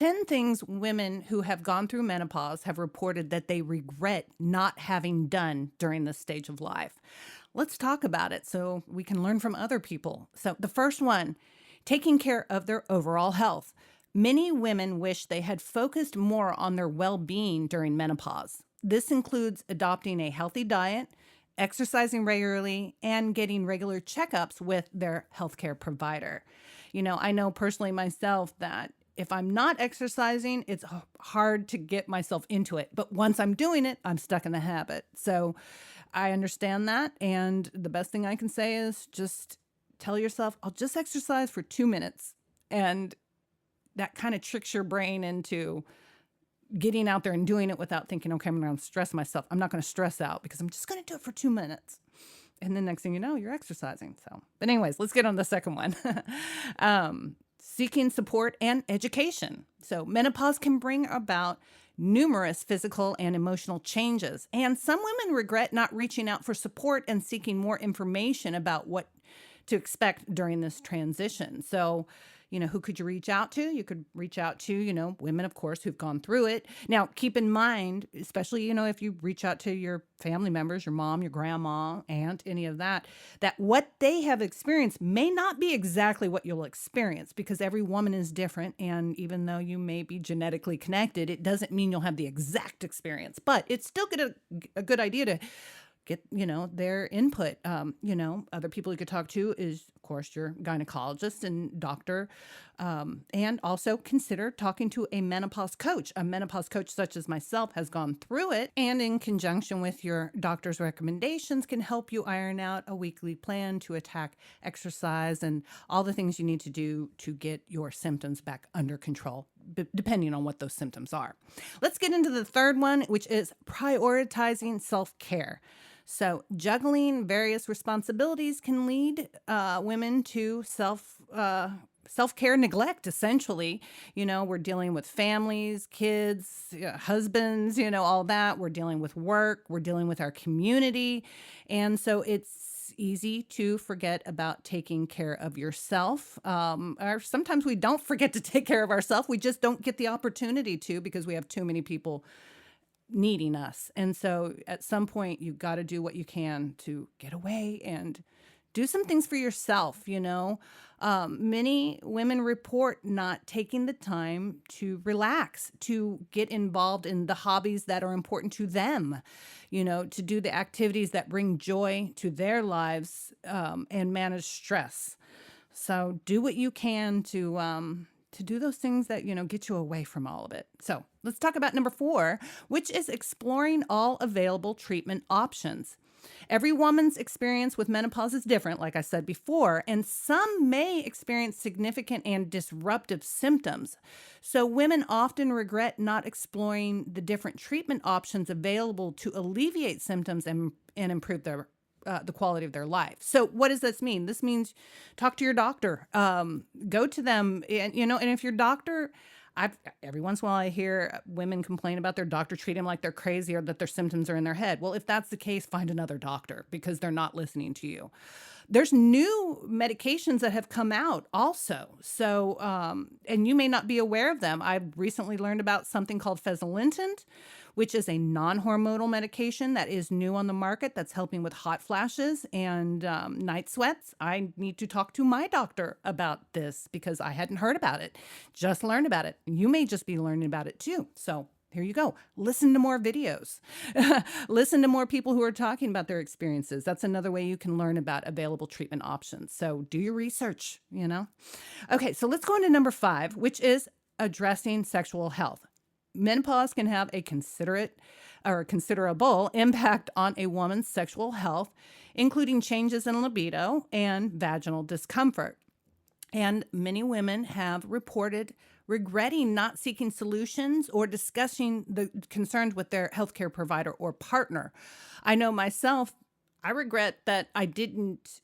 10 things women who have gone through menopause have reported that they regret not having done during this stage of life. Let's talk about it so we can learn from other people. So, the first one, taking care of their overall health. Many women wish they had focused more on their well being during menopause. This includes adopting a healthy diet, exercising regularly, and getting regular checkups with their healthcare provider. I know personally myself that if I'm not exercising, it's hard to get myself into it. But once I'm doing it, I'm stuck in the habit. So I understand that. And the best thing I can say is just tell yourself, I'll just exercise for 2 minutes. And that kind of tricks your brain into getting out there and doing it without thinking, okay, I'm going to stress myself. I'm not going to stress out because I'm just going to do it for 2 minutes. And then next thing you know, you're exercising. So, but anyways, let's get on the second one. Seeking support and education. So menopause can bring about numerous physical and emotional changes. And some women regret not reaching out for support and seeking more information about what to expect during this transition. So, who could you reach out to? You could reach out to, women, of course, who've gone through it. Now, keep in mind, especially, if you reach out to your family members, your mom, your grandma, aunt, any of that, that what they have experienced may not be exactly what you'll experience because every woman is different. And even though you may be genetically connected, it doesn't mean you'll have the exact experience, but it's still a good idea to get, their input. Other people you could talk to is, of course, your gynecologist and doctor. And also consider talking to a menopause coach. A menopause coach such as myself has gone through it and in conjunction with your doctor's recommendations can help you iron out a weekly plan to attack exercise and all the things you need to do to get your symptoms back under control, depending on what those symptoms are. Let's get into the third one, which is prioritizing self-care. So juggling various responsibilities can lead women to self-care neglect, essentially. We're dealing with families, kids, husbands, all that. We're dealing with work. We're dealing with our community. And so it's easy to forget about taking care of yourself. Or sometimes we don't forget to take care of ourselves. We just don't get the opportunity to because we have too many people needing us. And so at some point, you've got to do what you can to get away and do some things for yourself. Many women report not taking the time to relax, to get involved in the hobbies that are important to them, to do the activities that bring joy to their lives, and manage stress. So do what you can to do those things that, get you away from all of it. So let's talk about number 4, which is exploring all available treatment options. Every woman's experience with menopause is different, like I said before, and some may experience significant and disruptive symptoms. So women often regret not exploring the different treatment options available to alleviate symptoms and improve the quality of their life. So what does this mean? This means talk to your doctor, go to them, and if your doctor, every once in a while I hear women complain about their doctor treating them like they're crazy or that their symptoms are in their head. Well, if that's the case, find another doctor because they're not listening to you. There's new medications that have come out also. So, and you may not be aware of them. I recently learned about something called fesolentant, which is a non-hormonal medication that is new on the market that's helping with hot flashes and night sweats. I need to talk to my doctor about this because I hadn't heard about it, just learned about it. You may just be learning about it too. So here you go. Listen to more videos. Listen to more people who are talking about their experiences. That's another way you can learn about available treatment options. So do your research, Okay, so let's go into number 5, which is addressing sexual health. Menopause can have a considerable impact on a woman's sexual health, including changes in libido and vaginal discomfort. And many women have reported regretting not seeking solutions or discussing the concerns with their healthcare provider or partner. I know myself, I regret that I didn't,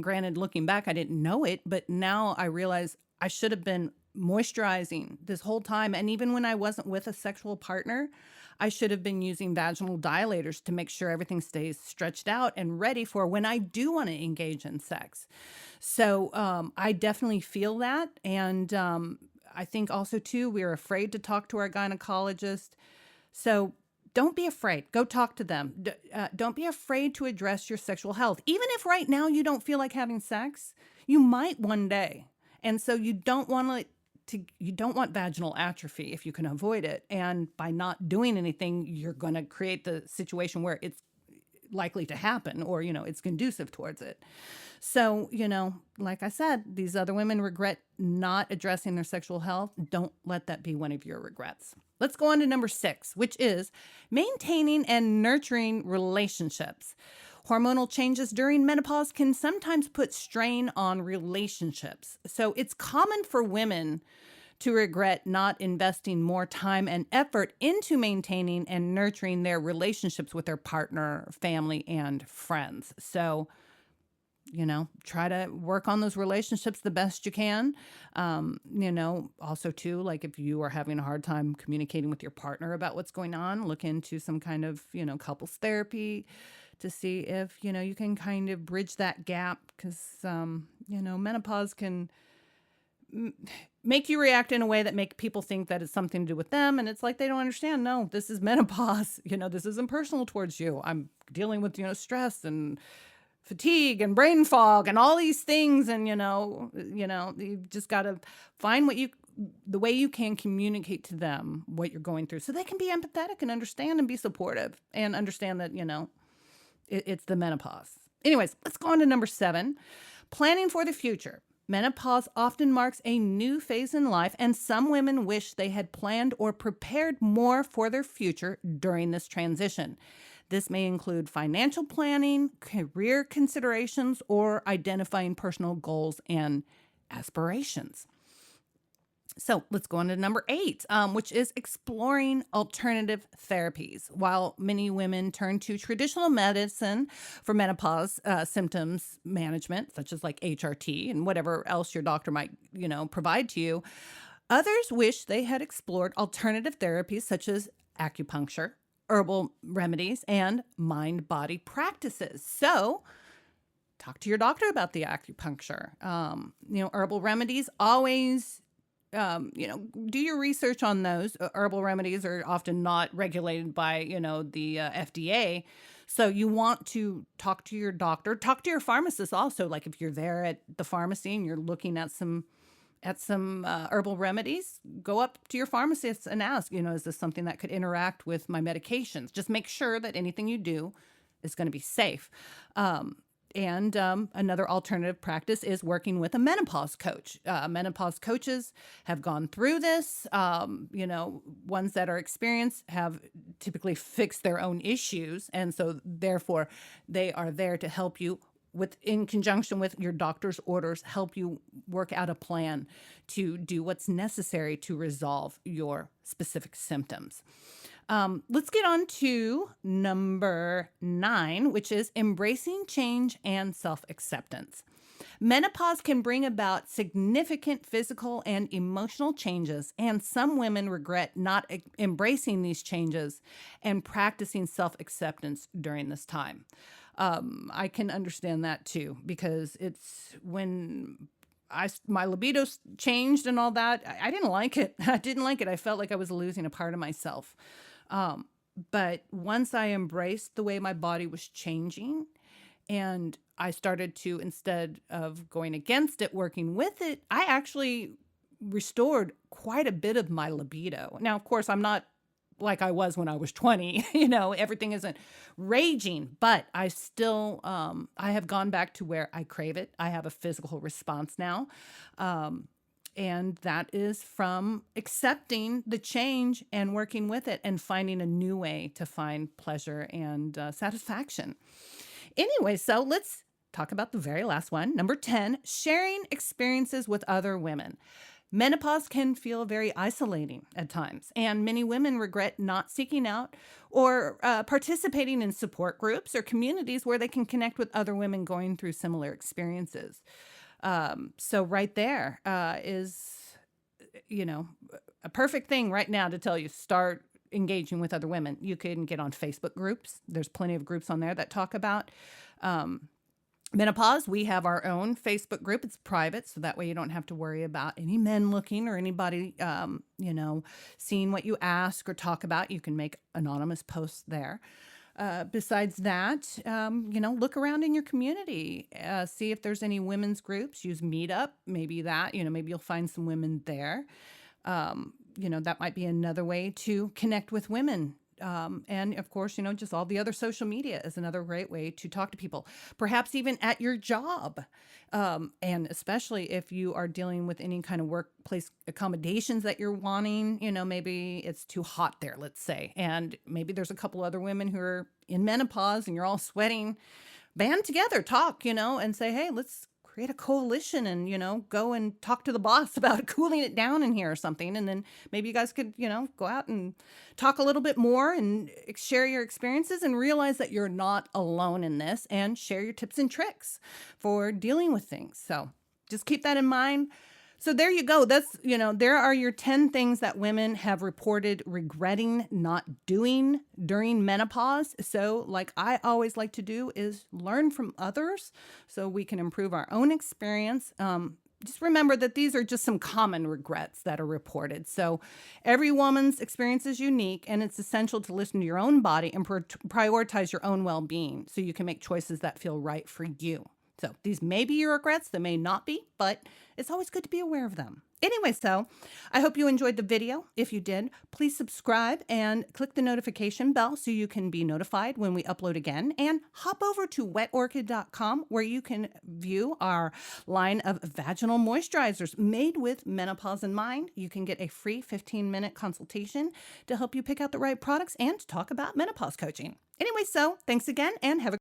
granted, looking back, I didn't know it, but now I realize I should have been moisturizing this whole time. And even when I wasn't with a sexual partner, I should have been using vaginal dilators to make sure everything stays stretched out and ready for when I do want to engage in sex. So I definitely feel that. And I think also too, we're afraid to talk to our gynecologist. So don't be afraid. Go talk to them. Don't be afraid to address your sexual health. Even if right now you don't feel like having sex, you might one day. And so you don't want you don't want vaginal atrophy if you can avoid it. And by not doing anything, you're going to create the situation where it's likely to happen, or, it's conducive towards it. So, like I said, these other women regret not addressing their sexual health. Don't let that be one of your regrets. Let's go on to number 6, which is maintaining and nurturing relationships. Hormonal changes during menopause can sometimes put strain on relationships. So it's common for women to regret not investing more time and effort into maintaining and nurturing their relationships with their partner, family, and friends. So, try to work on those relationships the best you can. Also too, like if you are having a hard time communicating with your partner about what's going on, look into some kind of, couples therapy to see if, you can kind of bridge that gap, because, menopause can make you react in a way that make people think that it's something to do with them. And it's like, they don't understand. No, this is menopause. This isn't personal towards you. I'm dealing with, stress and fatigue and brain fog and all these things. And, you've just got to find the way you can communicate to them what you're going through, so they can be empathetic and understand and be supportive and understand that, it's the menopause. Anyways, let's go on to number 7, planning for the future. Menopause often marks a new phase in life, and some women wish they had planned or prepared more for their future during this transition. This may include financial planning, career considerations, or identifying personal goals and aspirations. So let's go on to number 8, which is exploring alternative therapies. While many women turn to traditional medicine for menopause symptoms management, such as like HRT and whatever else your doctor might, provide to you, others wish they had explored alternative therapies such as acupuncture, herbal remedies, and mind-body practices. So talk to your doctor about the acupuncture. Herbal remedies, always do your research on those. Herbal remedies are often not regulated by, the FDA. So you want to talk to your doctor, talk to your pharmacist also. Like if you're there at the pharmacy and you're looking at some herbal remedies, go up to your pharmacist and ask, is this something that could interact with my medications? Just make sure that anything you do is going to be safe. And another alternative practice is working with a menopause coach. Menopause coaches have gone through this. Ones that are experienced have typically fixed their own issues. And so therefore, they are there to help you in conjunction with your doctor's orders, help you work out a plan to do what's necessary to resolve your specific symptoms. Let's get on to number 9, which is embracing change and self-acceptance. Menopause can bring about significant physical and emotional changes, and some women regret not embracing these changes and practicing self-acceptance during this time. I can understand that too, because it's when my libido changed and all that. I didn't like it. I didn't like it. I felt like I was losing a part of myself. But once I embraced the way my body was changing, and I started to, instead of going against it, working with it, I actually restored quite a bit of my libido. Now, of course, I'm not like I was when I was 20, everything isn't raging, but I still, I have gone back to where I crave it. I have a physical response now. And that is from accepting the change and working with it and finding a new way to find pleasure and satisfaction. Anyway, so let's talk about the very last one. Number 10, sharing experiences with other women. Menopause can feel very isolating at times, and many women regret not seeking out or participating in support groups or communities where they can connect with other women going through similar experiences. So right there is, a perfect thing right now to tell you, start engaging with other women. You can get on Facebook groups. There's plenty of groups on there that talk about Menopause, we have our own Facebook group. It's private, so that way you don't have to worry about any men looking or anybody, seeing what you ask or talk about. You can make anonymous posts there. Besides that, look around in your community, see if there's any women's groups. Use Meetup, maybe that, maybe you'll find some women there. That might be another way to connect with women. And of course, just all the other social media is another great way to talk to people, perhaps even at your job. And especially if you are dealing with any kind of workplace accommodations that you're wanting, maybe it's too hot there, let's say. And maybe there's a couple other women who are in menopause and you're all sweating. Band together, talk, and say, hey, let's create a coalition and, go and talk to the boss about cooling it down in here or something. And then maybe you guys could, go out and talk a little bit more and share your experiences and realize that you're not alone in this, and share your tips and tricks for dealing with things. So just keep that in mind. So there you go. That's, there are your 10 things that women have reported regretting not doing during menopause. So like I always like to do is learn from others so we can improve our own experience. Just remember that these are just some common regrets that are reported. So every woman's experience is unique, and it's essential to listen to your own body and prioritize your own well-being so you can make choices that feel right for you. So these may be your regrets, they may not be, but it's always good to be aware of them. Anyway, so I hope you enjoyed the video. If you did, please subscribe and click the notification bell so you can be notified when we upload again. And hop over to wetorchid.com where you can view our line of vaginal moisturizers made with menopause in mind. You can get a free 15-minute consultation to help you pick out the right products and talk about menopause coaching. Anyway, so thanks again and have a